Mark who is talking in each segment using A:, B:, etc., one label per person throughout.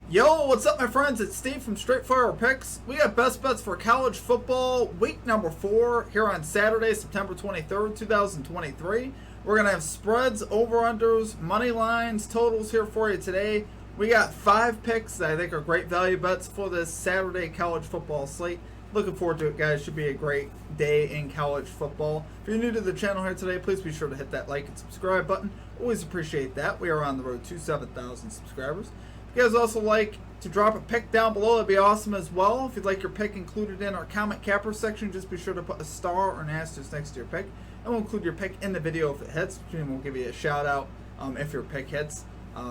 A: Yo, what's up, my friends? It's Steve from Straightfire Picks. We got best bets for college football week number 4 here on Saturday, September 23rd, 2023. We're going to have spreads, over-unders, money lines, totals here for you today. We got 5 picks that I think are great value bets for this Saturday college football slate. Looking forward to it, guys. Should be a great day in college football. If you're new to the channel here today, please be sure to hit that like and subscribe button. Always appreciate that. We are on the road to 7,000 subscribers. If you guys also like to drop a pick down below, that'd be awesome as well. If you'd like your pick included in our comment capper section, just be sure to put a star or an asterisk next to your pick, and we'll include your pick in the video if it hits. And we'll give you a shout out if your pick hits.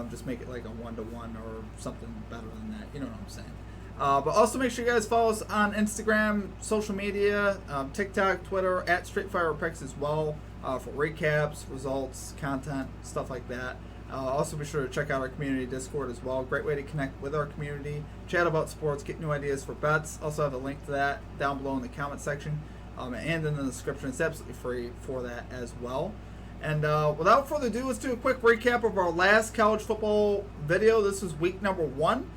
A: Just make it like a 1-to-1 or something better than that. You know what I'm saying. But also make sure you guys follow us on Instagram, social media, TikTok, Twitter, at Straightfire Picks as well, for recaps, results, content, stuff like that. Also be sure to check out our community Discord as well. Great way to connect with our community, chat about sports, get new ideas for bets. Also have a link to that down below in the comment section and in the description. It's absolutely free for that as well. And without further ado, let's do a quick recap of our last college football video. This was week number 1.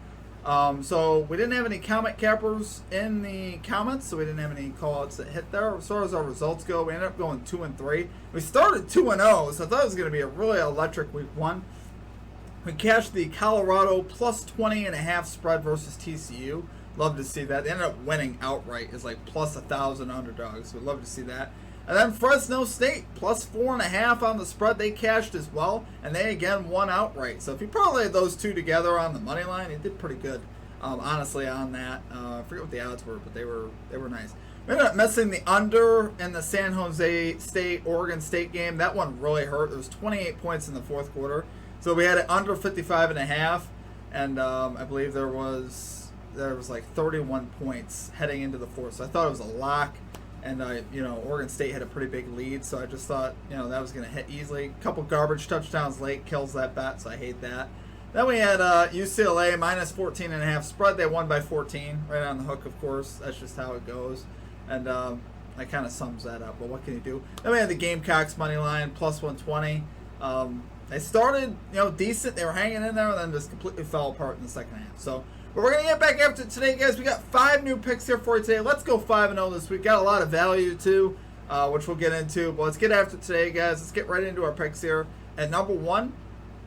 A: So we didn't have any comment cappers in the comments, so we didn't have any call-outs that hit there. As far as our results go, we ended up going 2-3. We started 2-0, so I thought it was going to be a really electric week 1. We cashed the Colorado plus 20.5 spread versus TCU. Love to see that. They ended up winning outright as like plus 1,000 underdogs. So we'd love to see that. And then Fresno State plus 4.5 on the spread. They cashed as well, and they again won outright. So if you parlayed those two together on the money line, it did pretty good, honestly, on that. I forget what the odds were, but they were nice. We ended up missing the under in the San Jose State Oregon State game. That one really hurt. There was 28 points in the fourth quarter, so we had it under 55.5, and I believe there was like 31 points heading into the fourth. So I thought it was a lock. And, Oregon State had a pretty big lead, so I just thought, that was going to hit easily. A couple garbage touchdowns late kills that bet, so I hate that. Then we had UCLA minus 14.5 spread. They won by 14, right on the hook, of course. That's just how it goes. And that kind of sums that up, but what can you do? Then we had the Gamecocks money line, plus 120. They started, decent. They were hanging in there, and then just completely fell apart in the second half. So, but we're going to get back after today, guys. We got 5 new picks here for you today. Let's go 5-0 this week. Got a lot of value, too, which we'll get into. But let's get after today, guys. Let's get right into our picks here. At number 1,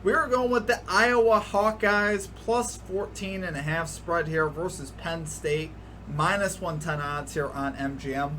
A: we're going with the Iowa Hawkeyes plus 14.5 spread here versus Penn State. Minus 110 odds here on MGM.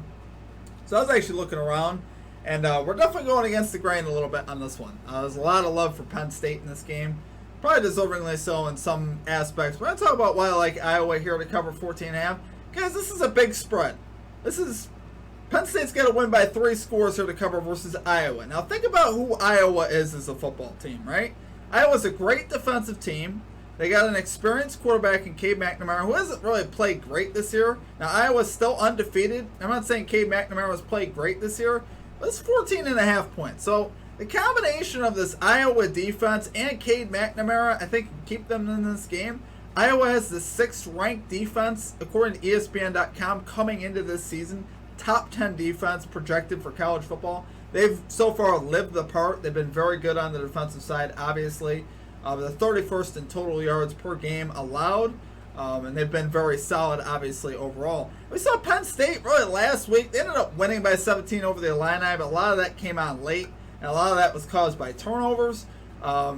A: So I was actually looking around, and we're definitely going against the grain a little bit on this one. There's a lot of love for Penn State in this game. Probably deservingly so in some aspects. But I'm talk about why I like Iowa here to cover 14.5. Guys, this is a big spread. Penn State's got to win by 3 scores here to cover versus Iowa. Now think about who Iowa is as a football team, right? Iowa's a great defensive team. They got an experienced quarterback in Cade McNamara, who hasn't really played great this year. Now Iowa's still undefeated. I'm not saying Cade McNamara has played great this year, but it's 14.5 points. So the combination of this Iowa defense and Cade McNamara, I think, can keep them in this game. Iowa has the 6th ranked defense, according to ESPN.com, coming into this season. Top 10 defense projected for college football. They've so far lived the part. They've been very good on the defensive side, obviously. The 31st in total yards per game allowed. And they've been very solid, obviously, overall. We saw Penn State really last week. They ended up winning by 17 over the Illini, but a lot of that came on late. And a lot of that was caused by turnovers.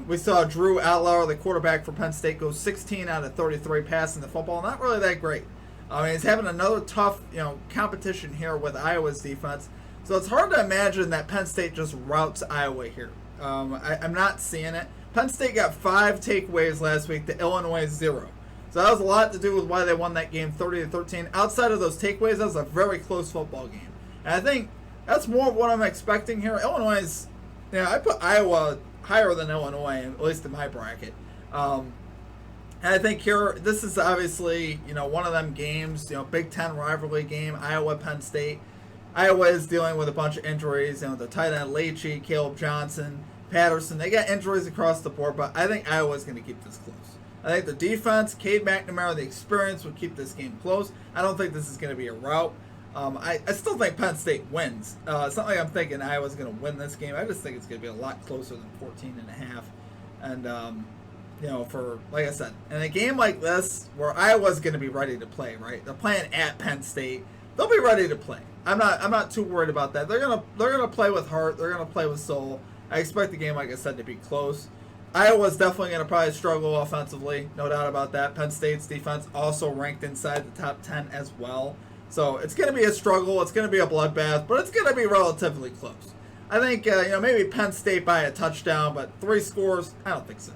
A: We saw Drew Allar, the quarterback for Penn State, go 16 out of 33 passing the football. Not really that great. He's having another tough, competition here with Iowa's defense. So it's hard to imagine that Penn State just routes Iowa here. I'm not seeing it. Penn State got 5 takeaways last week to Illinois 0. So that has a lot to do with why they won that game 30-13. Outside of those takeaways, that was a very close football game. And I think that's more of what I'm expecting here. Illinois is, I put Iowa higher than Illinois, at least in my bracket. And I think here, this is obviously, one of them games, Big Ten rivalry game, Iowa-Penn State. Iowa is dealing with a bunch of injuries. The tight end Leachy, Caleb Johnson, Patterson, they got injuries across the board, but I think Iowa's going to keep this close. I think the defense, Cade McNamara, the experience would keep this game close. I don't think this is going to be a rout. I still think Penn State wins. It's not like I'm thinking Iowa's going to win this game. I just think it's going to be a lot closer than 14.5. And for, like I said, in a game like this where Iowa's going to be ready to play, right? They're playing at Penn State. They'll be ready to play. I'm not too worried about that. They're gonna play with heart. They're gonna play with soul. I expect the game, like I said, to be close. Iowa's definitely gonna probably struggle offensively, no doubt about that. Penn State's defense also ranked inside the top 10 as well. So it's gonna be a struggle. It's gonna be a bloodbath, but it's gonna be relatively close. I think maybe Penn State by a touchdown, but 3 scores, I don't think so.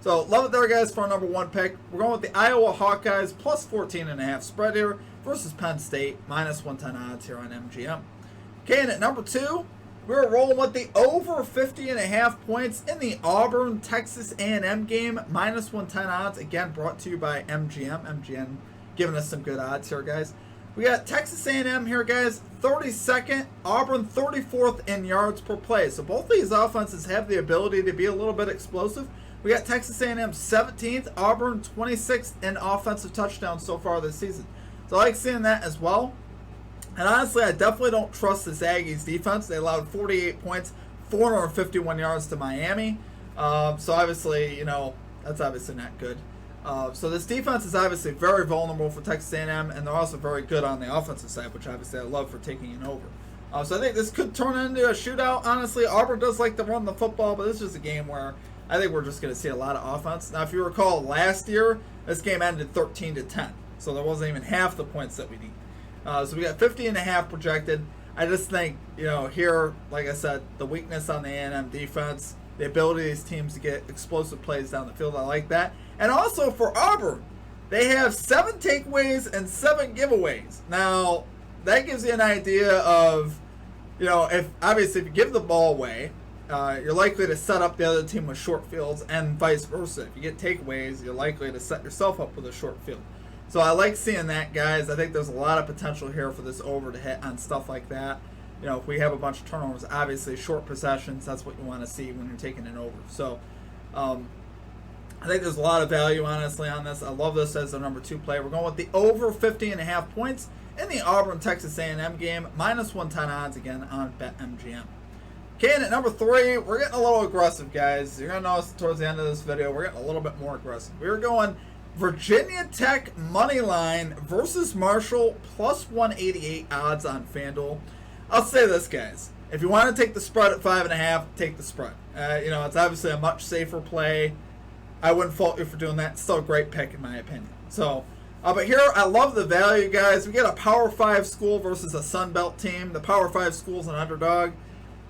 A: So love it there, guys, for our number 1 pick. We're going with the Iowa Hawkeyes plus 14.5 spread here versus Penn State minus 110 odds here on MGM. Okay, and at number 2, we're rolling with the over 50.5 points in the Auburn Texas A&M game minus 110 odds. Again, brought to you by MGM. MGM giving us some good odds here, guys. We got Texas A&M here, guys, 32nd, Auburn 34th in yards per play. So both these offenses have the ability to be a little bit explosive. We got Texas A&M 17th, Auburn 26th in offensive touchdowns so far this season. So I like seeing that as well. And honestly, I definitely don't trust this Aggies defense. They allowed 48 points, 451 yards to Miami. So obviously, that's obviously not good. So this defense is obviously very vulnerable for Texas A&M, and they're also very good on the offensive side, which obviously I love for taking it over. So I think this could turn into a shootout. Honestly, Auburn does like to run the football, but this is a game where I think we're just going to see a lot of offense. Now, if you recall, last year, this game ended 13-10. So there wasn't even half the points that we need. So we got 50.5 projected. I just think, here, like I said, the weakness on the A&M defense, the ability of these teams to get explosive plays down the field, I like that. And also for Auburn, they have 7 takeaways and 7 giveaways. Now, that gives you an idea of, if you give the ball away, you're likely to set up the other team with short fields and vice versa. If you get takeaways, you're likely to set yourself up with a short field. So I like seeing that, guys. I think there's a lot of potential here for this over to hit on stuff like that. If we have a bunch of turnovers, obviously short possessions, that's what you want to see when you're taking it over. So I think there's a lot of value, honestly, on this. I love this as the number 2 play. We're going with the over 50.5 points in the Auburn Texas A&M game, minus 110 odds again on BetMGM. Okay, and at number 3, we're getting a little aggressive, guys. You're going to notice towards the end of this video, we're getting a little bit more aggressive. We're going Virginia Tech money line versus Marshall plus 188 odds on FanDuel. I'll say this, guys. If you want to take the spread at 5.5, take the spread. It's obviously a much safer play. I wouldn't fault you for doing that. It's still a great pick, in my opinion. So, but here, I love the value, guys. We get a Power 5 school versus a Sun Belt team. The Power 5 school's an underdog.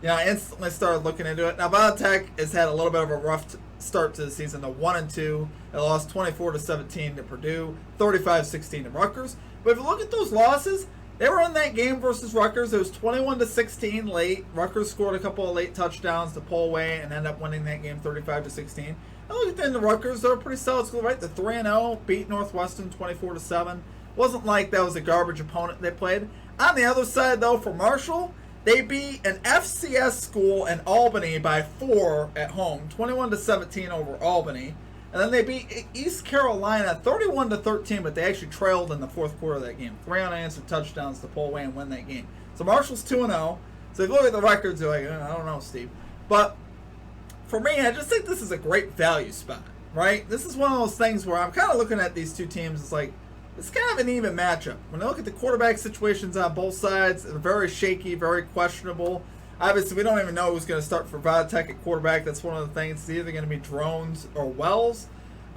A: I instantly started looking into it. Now, Tech has had a little bit of a rough start to the season. They're 1-2. They lost 24-17 to Purdue, 35-16 to Rutgers. But if you look at those losses, they were in that game versus Rutgers. It was 21-16 late. Rutgers scored a couple of late touchdowns to pull away and end up winning that game 35-16. And look at the Rutgers. They're a pretty solid school, right? They're 3-0, beat Northwestern 24-7. Wasn't like that was a garbage opponent they played. On the other side, though, for Marshall, they beat an FCS school in Albany by 4 at home, 21-17 over Albany. And then they beat East Carolina 31-13, but they actually trailed in the fourth quarter of that game. 3 unanswered touchdowns to pull away and win that game. So Marshall's 2-0. So if you look at the records, you're like, I don't know, Steve. But for me, I just think this is a great value spot, right? This is one of those things where I'm kind of looking at these two teams. It's like, it's kind of an even matchup. When I look at the quarterback situations on both sides, they're very shaky, very questionable. Obviously, we don't even know who's going to start for Tech at quarterback. That's one of the things. It's either going to be Drones or Wells.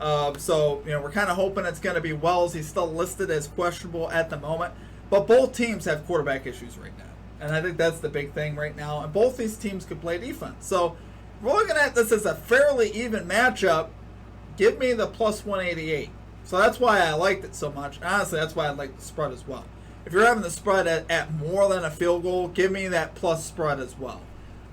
A: So we're kind of hoping it's going to be Wells. He's still listed as questionable at the moment. But both teams have quarterback issues right now. And I think that's the big thing right now. And both these teams could play defense. So we're looking at this as a fairly even matchup. Give me the plus 188. So that's why I liked it so much. Honestly, that's why I like the spread as well. If you're having the spread at more than a field goal, give me that plus spread as well.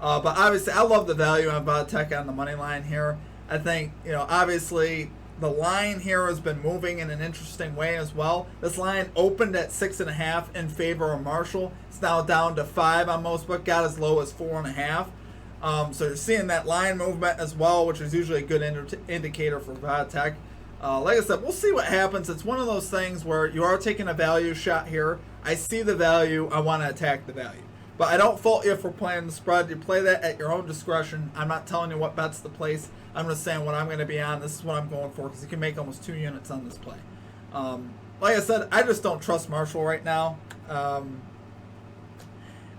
A: But obviously, I love the value on Tech on the money line here. I think, obviously, the line here has been moving in an interesting way as well. This line opened at 6.5 in favor of Marshall. It's now down to 5 on most, but got as low as 4.5. So you're seeing that line movement as well, which is usually a good indicator for Tech. Like I said, we'll see what happens. It's one of those things where you are taking a value shot here. I see the value. I want to attack the value. But I don't fault you for playing the spread. You play that at your own discretion. I'm not telling you what bets to place. I'm just saying what I'm going to be on. This is what I'm going for because you can make almost 2 units on this play. Like I said, I just don't trust Marshall right now.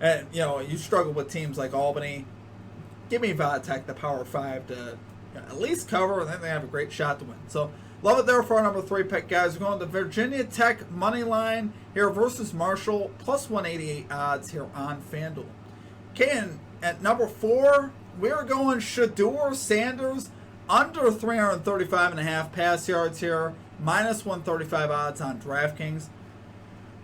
A: And, you struggle with teams like Albany. Give me Vatech, the Power 5, to at least cover, and then they have a great shot to win. So, love it there for our number 3 pick, guys. We're going to Virginia Tech money line here versus Marshall, plus 188 odds here on FanDuel. Okay, and at number 4, we're going Shedeur Sanders, under 335.5 pass yards here, minus 135 odds on DraftKings.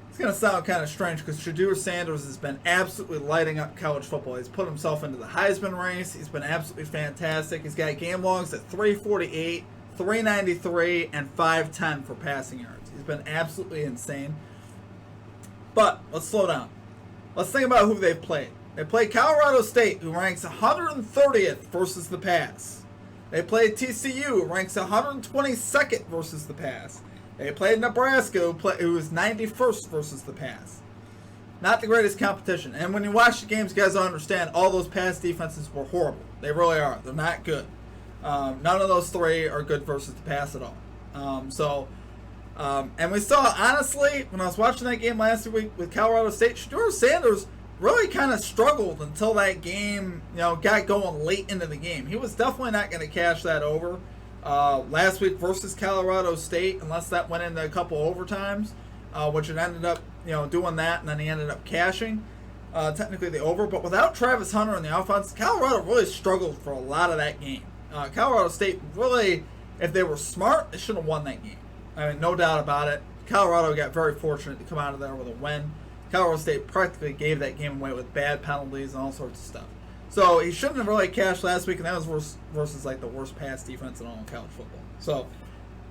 A: It's going to sound kind of strange because Shedeur Sanders has been absolutely lighting up college football. He's put himself into the Heisman race. He's been absolutely fantastic. He's got game logs at 348, 393, and 510 for passing yards. He's been absolutely insane. But let's slow down. Let's think about who they've played. They played Colorado State, who ranks 130th versus the pass. They played TCU, who ranks 122nd versus the pass. They played Nebraska, who was 91st versus the pass. Not the greatest competition. And when you watch the games, you guys don't understand, all those pass defenses were horrible. They really are. They're not good. None of those 3 are good versus the pass at all. And we saw, honestly, when I was watching that game last week with Colorado State, Shedeur Sanders really kind of struggled until that game, got going late into the game. He was definitely not going to cash that over last week versus Colorado State, unless that went into a couple overtimes, which it ended up, doing that, and then he ended up cashing technically the over. But without Travis Hunter in the offense, Colorado really struggled for a lot of that game. Colorado State really, if they were smart, they should have won that game. I mean, no doubt about it. Colorado got very fortunate to come out of there with a win. Colorado State practically gave that game away with bad penalties and all sorts of stuff. So he shouldn't have really cashed last week, and that was versus like the worst pass defense in all of college football. So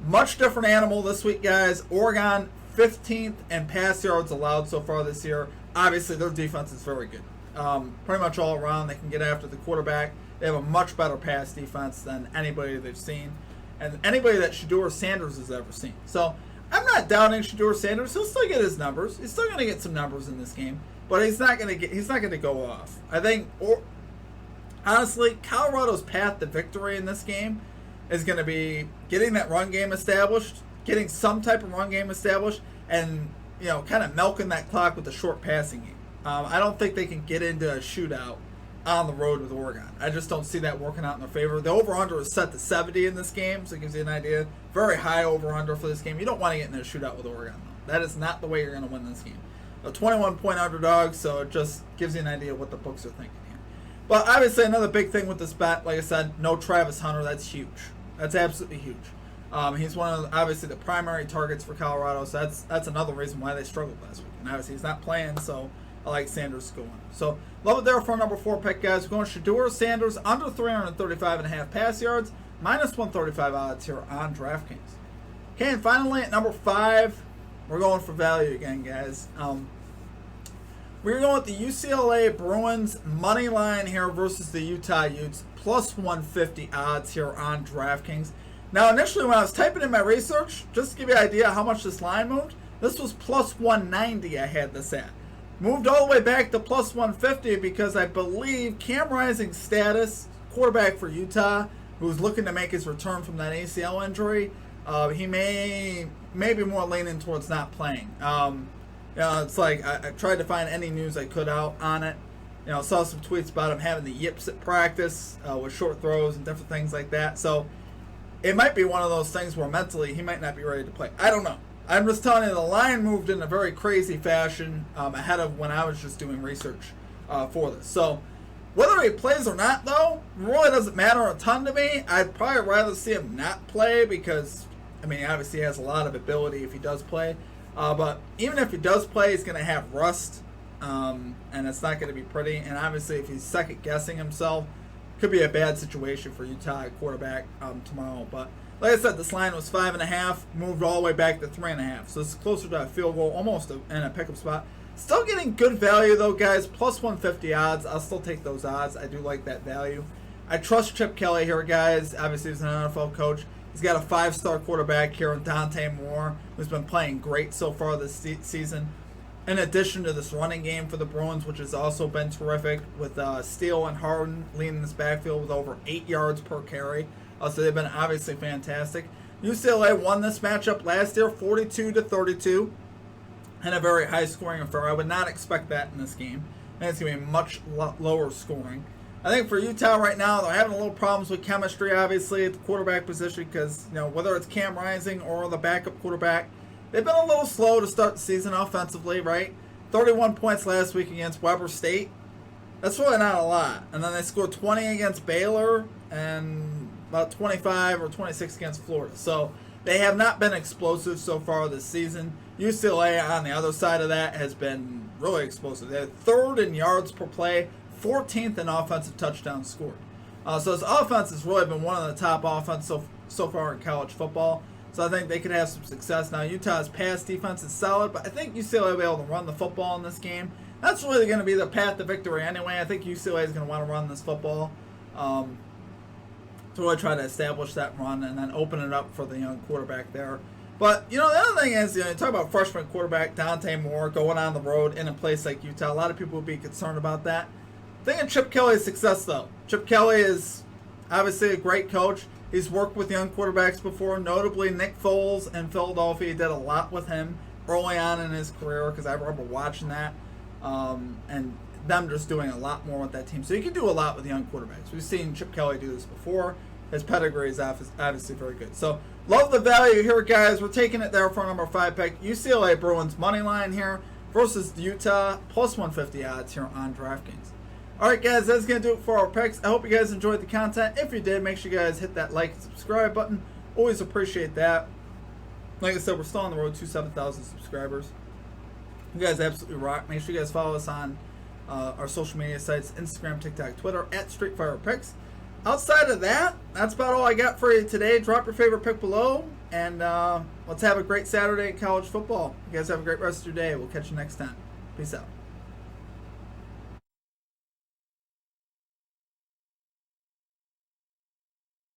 A: much different animal this week, guys. Oregon 15th in pass yards allowed so far this year. Obviously, their defense is very good. Pretty much all around, they can get after the quarterback. They have a much better pass defense than anybody they've seen, and anybody that Shedeur Sanders has ever seen. So I'm not doubting Shedeur Sanders. He'll still get his numbers. He's still going to get some numbers in this game, but he's not going to go off. I think, honestly, Colorado's path to victory in this game is going to be getting that run game established, getting some type of run game established, and kind of milking that clock with the short passing game. I don't think they can get into a shootout on the road with Oregon. I just don't see that working out in their favor. The over-under is set to 70 in this game, so it gives you an idea. Very high over-under for this game. You don't want to get in a shootout with Oregon, though. That is not the way you're going to win this game. A 21-point underdog, so it just gives you an idea what the books are thinking here. But obviously another big thing with this bet, like I said, no Travis Hunter. That's huge. That's absolutely huge. He's one of obviously the primary targets for Colorado, so that's another reason why they struggled last week. And obviously he's not playing, so I like Sanders going. So love it there for our number 4 pick, guys. We're going Shedeur Sanders under 335.5 pass yards, minus 135 odds here on DraftKings. Okay, and finally at number 5, we're going for value again, guys. We're going with the UCLA Bruins money line here versus the Utah Utes, plus 150 odds here on DraftKings. Now, initially when I was typing in my research, just to give you an idea how much this line moved, this was plus 190 I had this at. Moved all the way back to plus 150 because I believe Cam Rising's status, quarterback for Utah, who's looking to make his return from that ACL injury, he may be more leaning towards not playing. It's like I tried to find any news I could out on it. Saw some tweets about him having the yips at practice with short throws and different things like that. So it might be one of those things where mentally he might not be ready to play. I don't know. I'm just telling you, the line moved in a very crazy fashion ahead of when I was just doing research for this. So whether he plays or not, though, really doesn't matter a ton to me. I'd probably rather see him not play because, obviously he has a lot of ability if he does play. But even if he does play, he's going to have rust, and it's not going to be pretty. And obviously if he's second-guessing himself, could be a bad situation for Utah at quarterback tomorrow. But like I said, this line was 5.5, moved all the way back to 3.5. So it's closer to a field goal, almost in a pickup spot. Still getting good value, though, guys. Plus 150 odds. I'll still take those odds. I do like that value. I trust Chip Kelly here, guys. Obviously, he's an NFL coach. He's got a 5-star quarterback here in Dante Moore, who's been playing great so far this season. in addition to this running game for the Bruins, which has also been terrific, with Steele and Harden leading this backfield with over 8 yards per carry. So they've been obviously fantastic. UCLA won this matchup last year 42-32 in a very high-scoring affair. I would not expect that in this game. I think it's going to be much lower scoring. I think for Utah right now, they're having a little problems with chemistry, obviously, at the quarterback position because, whether it's Cam Rising or the backup quarterback, they've been a little slow to start the season offensively, right? 31 points last week against Weber State. That's really not a lot. And then they scored 20 against Baylor and about 25 or 26 against Florida. So they have not been explosive so far this season. UCLA on the other side of that has been really explosive. They're third in yards per play, 14th in offensive touchdowns scored. So this offense has really been one of the top offenses so far in college football. So I think they could have some success. Now Utah's pass defense is solid, but I think UCLA will be able to run the football in this game. That's really going to be the path to victory anyway. I think UCLA is going to want to run this football to really try to establish that run and then open it up for the young quarterback there. But, the other thing is, you talk about freshman quarterback Dante Moore going on the road in a place like Utah. A lot of people would be concerned about that. Think of Chip Kelly's success, though. Chip Kelly is obviously a great coach. He's worked with young quarterbacks before, notably Nick Foles in Philadelphia. He did a lot with him early on in his career because I remember watching that and them just doing a lot more with that team. So you can do a lot with young quarterbacks. We've seen Chip Kelly do this before. His pedigree is obviously very good. So love the value here, guys. We're taking it there for number 5 pick. UCLA Bruins money line here versus Utah plus 150 odds here on DraftKings. All right, guys, that's going to do it for our picks. I hope you guys enjoyed the content. If you did, make sure you guys hit that like and subscribe button. Always appreciate that. Like I said, we're still on the road to 7,000 subscribers. You guys absolutely rock. Make sure you guys follow us on our social media sites, Instagram, TikTok, Twitter, at StreetFirePicks. Outside of that, that's about all I got for you today. Drop your favorite pick below, and let's have a great Saturday in college football. You guys have a great rest of your day. We'll catch you next time. Peace out.